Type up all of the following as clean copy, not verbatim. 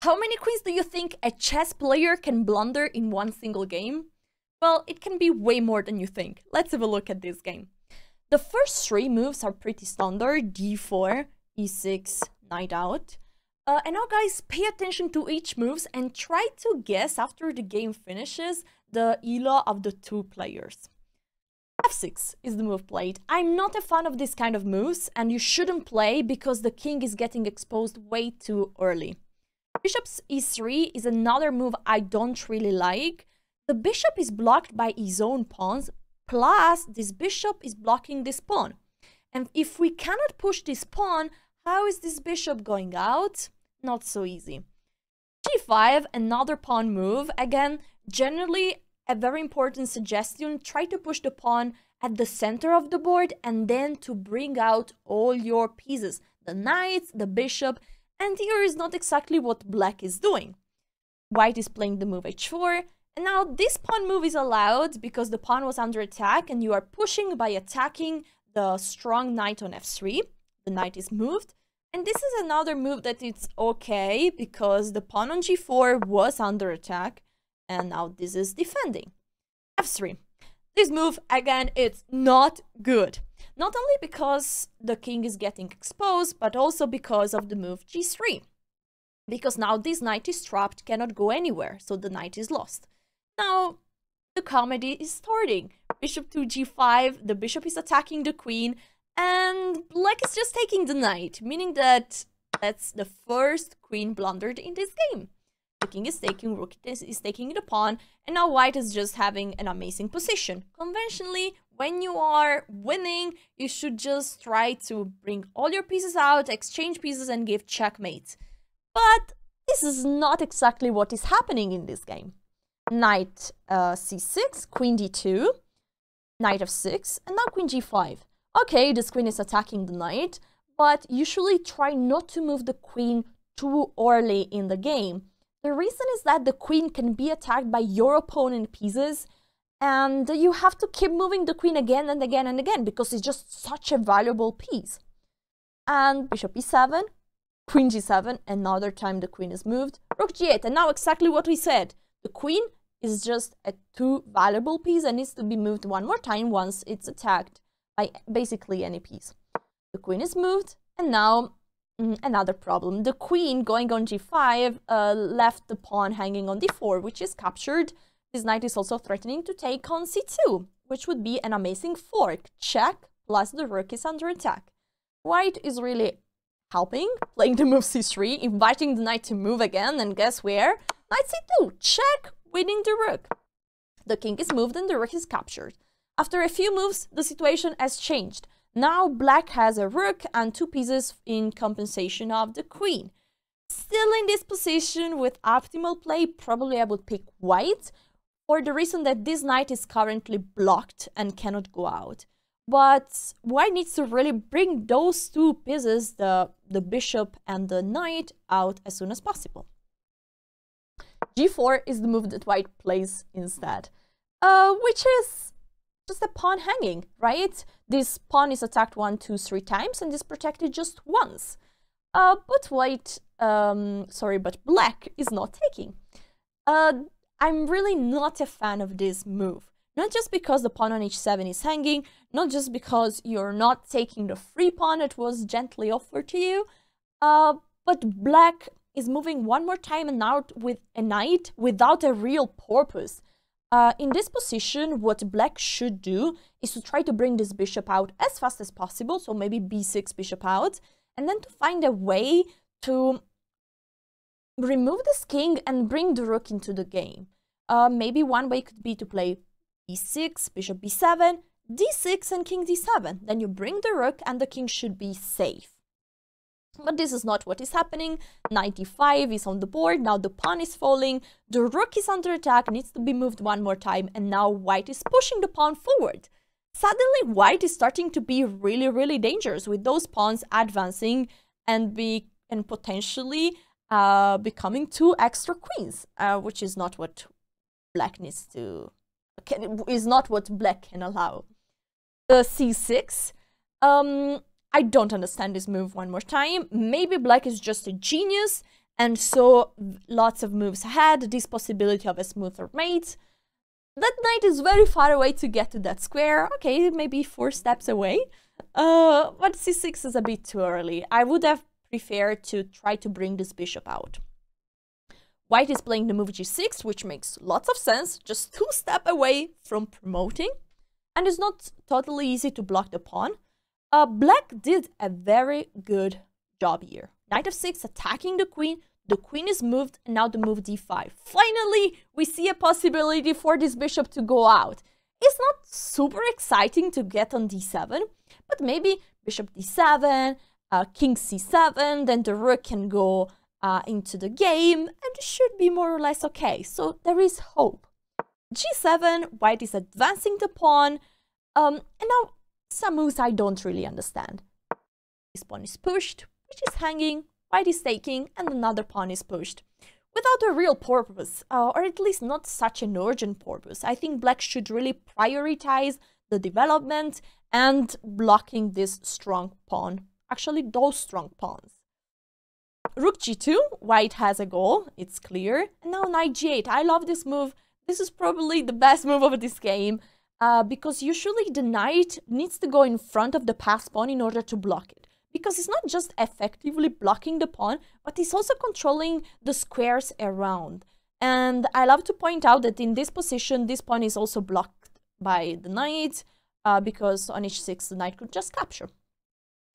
How many queens do you think a chess player can blunder in one single game? Well, it can be way more than you think. Let's have a look at this game. The first three moves are pretty standard: d4, e6, knight out. And now guys, pay attention to each moves and try to guess after the game finishes the elo of the two players. f6 is the move played. I'm not a fan of this kind of moves, and you shouldn't play because the king is getting exposed way too early. Bishop's e3 is another move I don't really like. The bishop is blocked by his own pawns, plus this bishop is blocking this pawn. And if we cannot push this pawn, how is this bishop going out? Not so easy. g5, another pawn move. Again, generally a very important suggestion: try to push the pawn at the center of the board and then to bring out all your pieces, the knights, the bishop, and here is not exactly what black is doing. White is playing the move h4, and now this pawn move is allowed because the pawn was under attack and you are pushing by attacking the strong knight on f3. The knight is moved, and this is another move that it's okay because the pawn on g4 was under attack and now this is defending. f3. This move, again, it's not good. Not only because the king is getting exposed, but also because of the move g3. Because now this knight is trapped, cannot go anywhere, so the knight is lost. Now, the comedy is starting. Bishop to g5, the bishop is attacking the queen, and black is just taking the knight, meaning that that's the first queen blundered in this game. The king is taking, rook is taking the pawn, and now white is just having an amazing position. Conventionally, when you are winning, you should just try to bring all your pieces out, exchange pieces, and give checkmate. But this is not exactly what is happening in this game. Knight c6, queen d2, knight f6, and now queen g5. Okay, this queen is attacking the knight, but usually try not to move the queen too early in the game. The reason is that the queen can be attacked by your opponent pieces, and you have to keep moving the queen again and again and again because it's just such a valuable piece. And bishop e7, queen g7, another time the queen is moved, rook g8, and now exactly what we said. The queen is just a too valuable piece and needs to be moved one more time once it's attacked by basically any piece. The queen is moved, and now another problem. The queen going on g5 left the pawn hanging on d4, which is captured. This knight is also threatening to take on c2, which would be an amazing fork. Check, plus the rook is under attack. White is really helping, playing the move c3, inviting the knight to move again, and guess where? Knight c2, check, winning the rook. The king is moved and the rook is captured. After a few moves, the situation has changed. Now black has a rook and two pieces in compensation of the queen. Still in this position with optimal play, probably I would pick white, for the reason that this knight is currently blocked and cannot go out. But white needs to really bring those two pieces, the bishop and the knight, out as soon as possible. g4 is the move that white plays instead, which is just a pawn hanging, right? This pawn is attacked 1, 2, 3 times and is protected just once. But black is not taking. I'm really not a fan of this move. Not just because the pawn on h7 is hanging, not just because you're not taking the free pawn that was gently offered to you, but black is moving one more time and out with a knight without a real purpose. In this position, what black should do is to try to bring this bishop out as fast as possible, so maybe b6 bishop out, and then to find a way to remove this king and bring the rook into the game. Maybe one way could be to play b6, bishop b7, d6 and king d7. Then you bring the rook and the king should be safe. But this is not what is happening. Knight d5 is on the board, now the pawn is falling, the rook is under attack, needs to be moved one more time, and now white is pushing the pawn forward. Suddenly white is starting to be really, really dangerous with those pawns advancing and potentially becoming 2 extra queens, which is not what black needs to, is not what black can allow. c6, I don't understand this move one more time. Maybe black is just a genius and so lots of moves ahead, this possibility of a smoother mate. That knight is very far away to get to that square. Okay, maybe 4 steps away. But c6 is a bit too early. I would have preferred to try to bring this bishop out. White is playing the move g6, which makes lots of sense, just 2 steps away from promoting. And it's not totally easy to block the pawn. Black did a very good job here. Knight f6 attacking the queen is moved, and now the move d5. Finally, we see a possibility for this bishop to go out. It's not super exciting to get on d7, but maybe bishop d7, king c7, then the rook can go into the game, and it should be more or less okay. So there is hope. g7, white is advancing the pawn, and now some moves I don't really understand. This pawn is pushed, which is hanging, white is taking, and another pawn is pushed. Without a real purpose, or at least not such an urgent purpose. I think black should really prioritize the development and blocking this strong pawn. Actually, those strong pawns. Rook g2, white has a goal, it's clear. And now knight g8. I love this move. This is probably the best move of this game, because usually the knight needs to go in front of the passed pawn in order to block it. Because it's not just effectively blocking the pawn, but it's also controlling the squares around. And I love to point out that in this position, this pawn is also blocked by the knight, because on h6 the knight could just capture.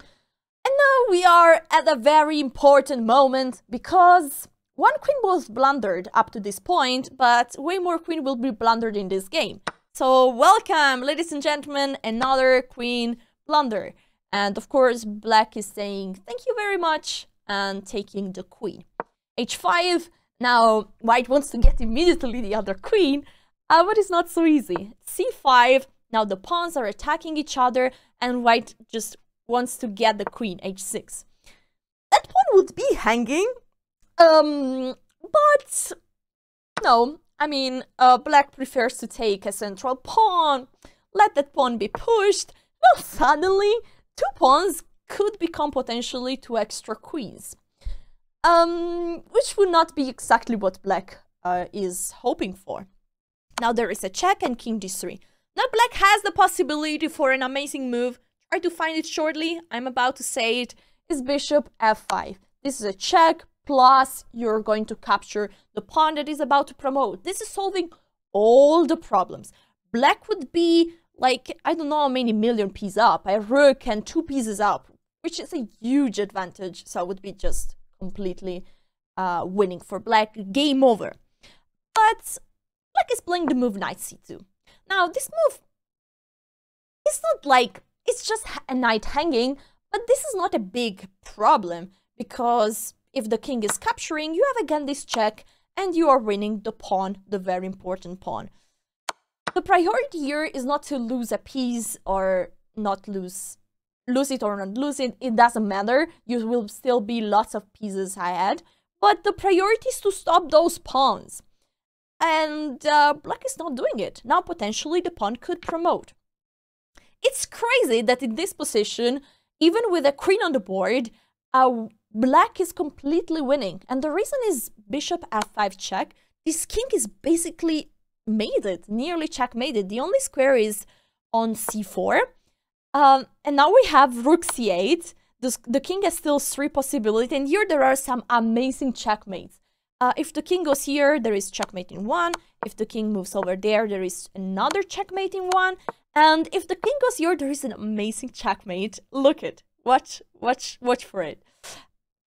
And now we are at a very important moment, because one queen was blundered up to this point, but way more queen will be blundered in this game. So welcome, ladies and gentlemen, another queen blunder. And of course, black is saying, thank you very much, and taking the queen. h5, now white wants to get immediately the other queen, but it's not so easy. c5, now the pawns are attacking each other, and white just wants to get the queen, h6. That pawn would be hanging, but no, I mean, black prefers to take a central pawn, let that pawn be pushed. Well, suddenly, 2 pawns could become potentially 2 extra queens, which would not be exactly what black is hoping for. Now there is a check and king d3. Now black has the possibility for an amazing move. Try to find it shortly. I'm about to say it. Is bishop f5. This is a check, plus you're going to capture the pawn that is about to promote. This is solving all the problems. Black would be like, I don't know how many million pieces up, a rook and 2 pieces up, which is a huge advantage. So it would be just completely winning for black, game over. But black is playing the move knight c2. Now this move, it's not like, it's just a knight hanging, but this is not a big problem, because if the king is capturing, you have again this check, and you are winning the pawn, the very important pawn. The priority here is not to lose a piece or not lose it or not lose it. It doesn't matter. You will still be lots of pieces ahead. But the priority is to stop those pawns. And black is not doing it. Now potentially the pawn could promote. It's crazy that in this position, even with a queen on the board, black is completely winning. And the reason is bishop f5 check. This king is basically mated, nearly checkmated. The only square is on c4. And now we have rook c8. The king has still 3 possibilities, and here there are some amazing checkmates. If the king goes here, there is checkmate in 1. If the king moves over there, there is another checkmate in 1. And if the king goes here, there is an amazing checkmate. Look it. Watch for it.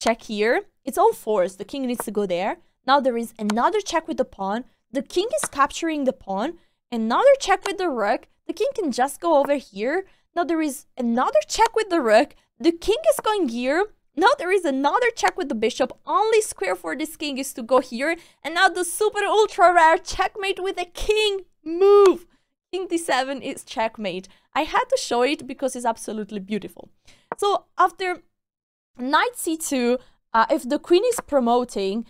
Check here. It's all 4s. The king needs to go there. Now there is another check with the pawn. The king is capturing the pawn. Another check with the rook. The king can just go over here. Now there is another check with the rook. The king is going here. Now there is another check with the bishop. Only square for this king is to go here. And now the super ultra rare checkmate with a king move. King d7 is checkmate. I had to show it because it's absolutely beautiful. So after knight c2, if the queen is promoting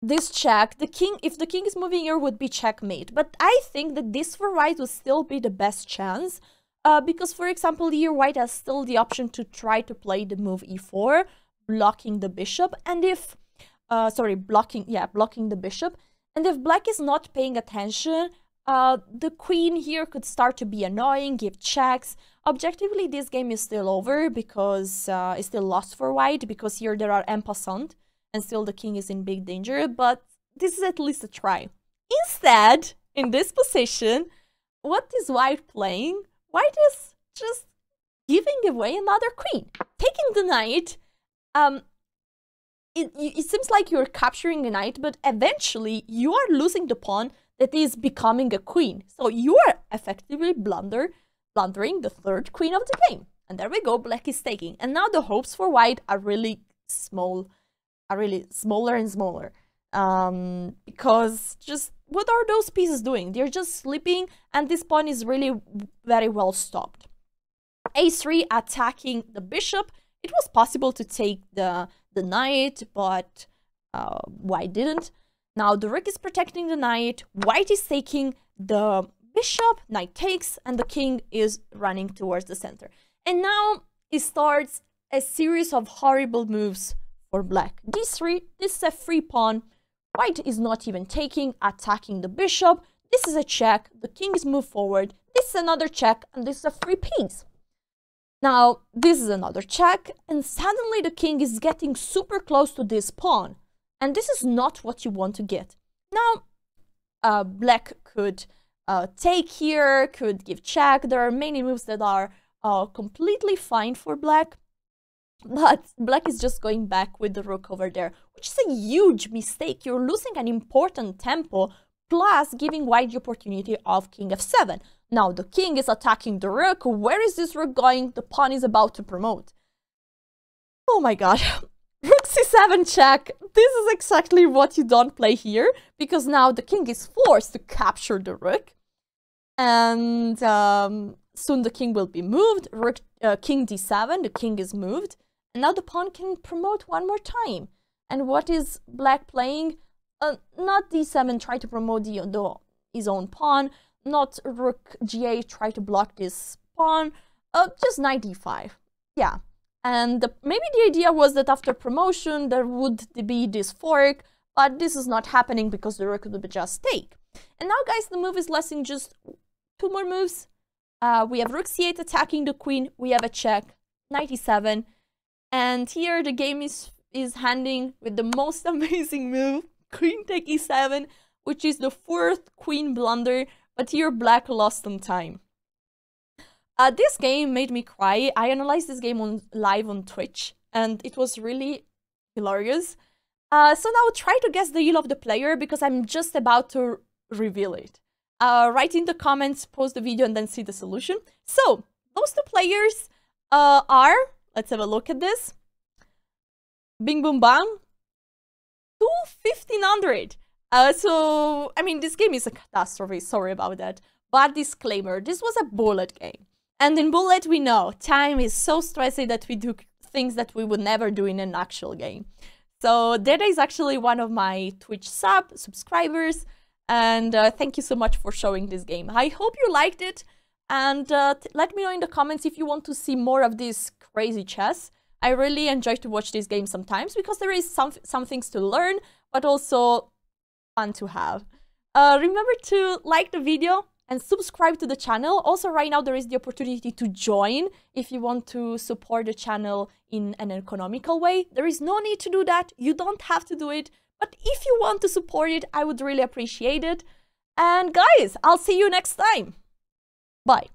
this check, if the king is moving here, would be checkmate. But I think that this for white would still be the best chance. Because, for example, here white has still the option to try to play the move e4, blocking the bishop, and if blocking the bishop, and if black is not paying attention, the queen here could start to be annoying, give checks. Objectively, this game is still over because it's still lost for white, because here there are en passant and still the king is in big danger, but this is at least a try. Instead, in this position, what is white playing? White is just giving away another queen, taking the knight. It seems like you're capturing a knight, but eventually you are losing the pawn that is becoming a queen. So you are effectively blundering the third queen of the game. And there we go, black is taking. And now the hopes for white are really smaller and smaller. Because just what are those pieces doing? They're just sleeping, and this pawn is really very well stopped. A3 attacking the bishop. It was possible to take the knight, but white didn't. Now the rook is protecting the knight, white is taking the bishop, knight takes, and the king is running towards the center. And now it starts a series of horrible moves for black. D3, this is a free pawn. White is not even taking, attacking the bishop. This is a check, the king is moved forward. This is another check, and this is a free piece. Now, this is another check, and suddenly the king is getting super close to this pawn. And this is not what you want to get. Now, black could take here, could give check. There are many moves that are completely fine for black. But black is just going back with the rook over there, which is a huge mistake. You're losing an important tempo, plus giving white the opportunity of king f7. Now the king is attacking the rook. Where is this rook going? The pawn is about to promote. Oh my god. Rook c7 check. This is exactly what you don't play here, because now the king is forced to capture the rook. And soon the king will be moved. Rook, king d7, the king is moved. And now the pawn can promote one more time. And what is black playing? Not d7, try to promote his own pawn. Not rook g8, try to block this pawn. Just knight d5. Yeah. And maybe the idea was that after promotion there would be this fork, but this is not happening because the rook would just take. And now, guys, the move is less in just two more moves. We have rook c8 attacking the queen. We have a check, knight e7. And here the game is handing with the most amazing move, queen take e7, which is the fourth queen blunder, but here black lost some time. This game made me cry. I analyzed this game live on Twitch, and it was really hilarious. So now try to guess the heel of the player, because I'm just about to reveal it. Write in the comments, pause the video, and then see the solution. So those two players are, let's have a look at this. Bing boom bang. 1500. So, I mean, this game is a catastrophe. Sorry about that. But disclaimer, this was a bullet game. And in bullet, we know time is so stressy that we do things that we would never do in an actual game. So that is actually one of my Twitch subscribers. And thank you so much for showing this game. I hope you liked it. And let me know in the comments if you want to see more of this crazy chess. I really enjoy to watch this game sometimes, because there is some things to learn, but also fun to have. Remember to like the video and subscribe to the channel. Also, right now there is the opportunity to join if you want to support the channel in an economical way. There is no need to do that. You don't have to do it. But if you want to support it, I would really appreciate it. And guys, I'll see you next time. Bye.